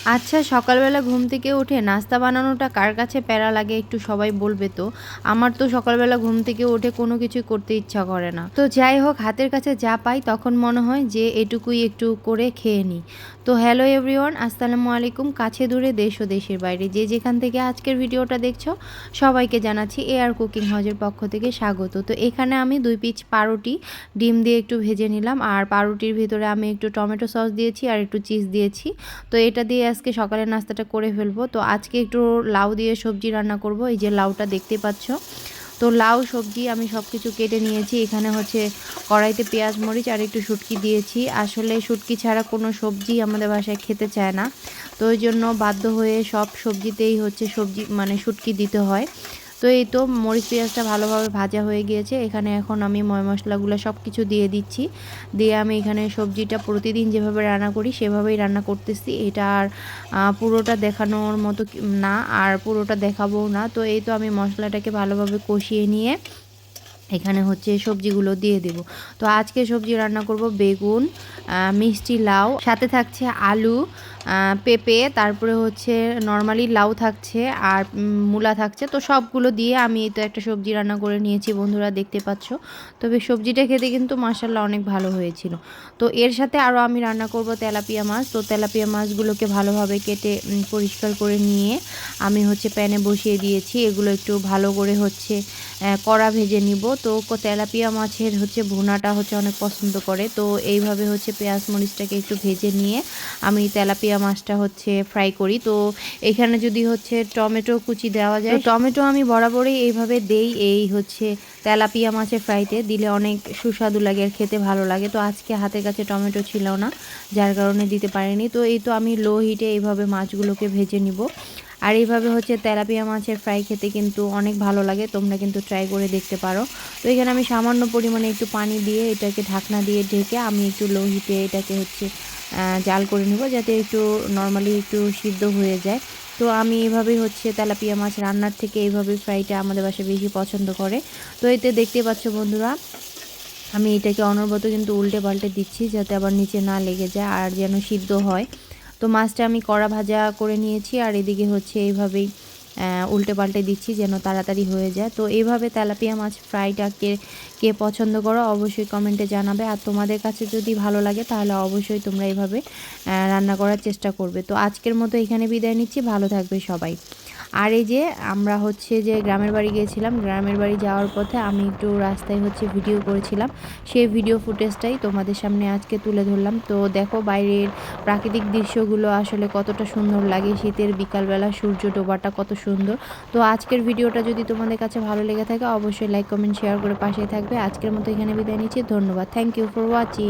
আচ্ছা, সকালবেলা ঘুম থেকে উঠে নাস্তা বানানোটা কার কাছে প্যারা লাগে একটু সবাই বলবে তো। আমার তো সকালবেলা ঘুম থেকে উঠে কোনো কিছুই করতে ইচ্ছা করে না। তো যাই হোক, হাতের কাছে যা পাই তখন মনে হয় যে এটুকুই একটু করে খেয়ে নিই। তো হ্যালো এভরিওয়ান, আসসালামু আলাইকুম। কাছে দূরে দেশ ও দেশের বাইরে যে যেখান থেকে আজকের ভিডিওটা দেখছো সবাইকে জানাচ্ছি এআর কুকিং হাউজের পক্ষ থেকে স্বাগত। তো এখানে আমি 2 পিস পাউরুটি ডিম দিয়ে একটু ভেজে নিলাম, আর পাউরুটির ভিতরে আমি একটু টমেটো সস দিয়েছি আর একটু চিজ দিয়েছি। তো এটা দিয়ে আজকে সকালের নাস্তাটা করে ফেলবো। তো আজকে একটু লাউ দিয়ে সবজি রান্না করব। এই যে লাউটা দেখতে পাচ্ছ। তো লাউ সবজি আমি সব কিছু কেটে নিয়েছি। এখানে হচ্ছে কড়াইতে পেঁয়াজ মরিচ আর একটু শুটকি দিয়েছি। আসলে শুটকি ছাড়া কোনো সবজি আমাদের বাসায় খেতে চায় না, তো ওই জন্য বাধ্য হয়ে সব সবজিতেই হচ্ছে সবজি মানে শুটকি দিতে হয়। তো এই তো মরিচ পেঁয়াজটা ভালোভাবে ভাজা হয়ে গিয়েছে। এখানে এখন আমি ময় মশলাগুলো সব কিছু দিয়ে দিচ্ছি। দিয়ে আমি এখানে সবজিটা প্রতিদিন যেভাবে রান্না করি সেভাবেই রান্না করতেছি। এটা আর পুরোটা দেখানোর মতো না, আর পুরোটা দেখাবো না। তো এই তো আমি মশলাটাকে ভালোভাবে কষিয়ে নিয়ে এখানে হচ্ছে সবজিগুলো দিয়ে দেব। তো আজকে সবজি রান্না করব বেগুন, মিষ্টি লাউ, সাথে থাকছে আলু, পেঁপে, তারপরে হচ্ছে নর্মালি লাউ থাকছে আর মূলা থাকছে। তো সবগুলো দিয়ে আমি এই তো একটা সবজি রান্না করে নিয়েছি বন্ধুরা, দেখতে পাচ্ছ। তবে সবজিটা খেতে কিন্তু মাশাআল্লাহ অনেক ভালো হয়েছিল। তো এর সাথে আরও আমি রান্না করব তেলাপিয়া মাছ। তো তেলাপিয়া মাছগুলোকে ভালোভাবে কেটে পরিষ্কার করে নিয়ে আমি হচ্ছে প্যানে বসিয়ে দিয়েছি। এগুলো একটু ভালো করে হচ্ছে কড়া ভেজে নিব। তো তেলাপিয়া মাছের হচ্ছে ভুনাটা হচ্ছে অনেক পছন্দ করে। তো এইভাবে হচ্ছে পেঁয়াজ মরিচটাকে একটু ভেজে নিয়ে আমি তেলাপিয়া মাছটা হচ্ছে ফ্রাই করি। তো এখানে যদি হচ্ছে টমেটো কুচি দেওয়া যায়, টমেটো আমি বরাবরই এইভাবে দেই। এই হচ্ছে তেলাপিয়া মাছের ফ্রাইতে দিলে অনেক সুস্বাদু লাগে আর খেতে ভালো লাগে। তো আজকে হাতের কাছে টমেটো ছিল না, যার কারণে দিতে পারিনি। তো এই তো আমি লো হিটে এইভাবে মাছগুলোকে ভেজে নিব। আর এইভাবে হচ্ছে তেলাপিয়া মাছের ফ্রাই খেতে কিন্তু অনেক ভালো লাগে, তোমরা কিন্তু ট্রাই করে দেখতে পারো। তো এখানে আমি সামান্য পরিমাণে একটু পানি দিয়ে এটাকে ঢাকনা দিয়ে ঢেকে আমি একটু লো হিটে এটাকে হচ্ছে জাল করে নেব, যাতে একটু নর্মালি একটু সিদ্ধ হয়ে যায়। তো আমি এভাবেই হচ্ছে তেলাপিয়া মাছ রান্নার থেকে এইভাবে ফ্রাইটা আমাদের বাসায় বেশি পছন্দ করে। তো এতে দেখতে পাচ্ছ বন্ধুরা, আমি এটাকে অনবরত কিন্তু উল্টে পাল্টে দিচ্ছি যাতে আবার নিচে না লেগে যায় আর যেন সিদ্ধ হয়। তো মাছটা আমি কড়া ভাজা করে নিয়েছি, আর এদিকে হচ্ছে এইভাবেই উল্টে পাল্টে দিচ্ছি যেন তাড়াতাড়ি হয়ে যায়। তো এইভাবে তেলাপিয়া মাছ ফ্রাইটা কে পছন্দ করো অবশ্যই কমেন্টে জানাবে। আর তোমাদের কাছে যদি ভালো লাগে তাহলে অবশ্যই তোমরা এইভাবে রান্না করার চেষ্টা করবে। তো আজকের মতো এখানে বিদায় নিচ্ছি, ভালো থাকবে সবাই। আর এই যে আমরা হচ্ছে যে গ্রামের বাড়ি গিয়েছিলাম, গ্রামের বাড়ি যাওয়ার পথে আমি একটু রাস্তায় হচ্ছে ভিডিও করেছিলাম, সেই ভিডিও ফুটেজটাই তোমাদের সামনে আজকে তুলে ধরলাম। তো দেখো বাইরের প্রাকৃতিক দৃশ্যগুলো আসলে কতটা সুন্দর লাগে, শীতের বিকালবেলা সূর্য ডোবাটা কত সুন্দর। তো আজকের ভিডিওটা যদি তোমাদের কাছে ভালো লেগে থাকে অবশ্যই লাইক কমেন্ট শেয়ার করে পাশেই থাকবে। আজকের মতো এখানে বিদায় নিচ্ছি, ধন্যবাদ, থ্যাংক ইউ ফর ওয়াচিং।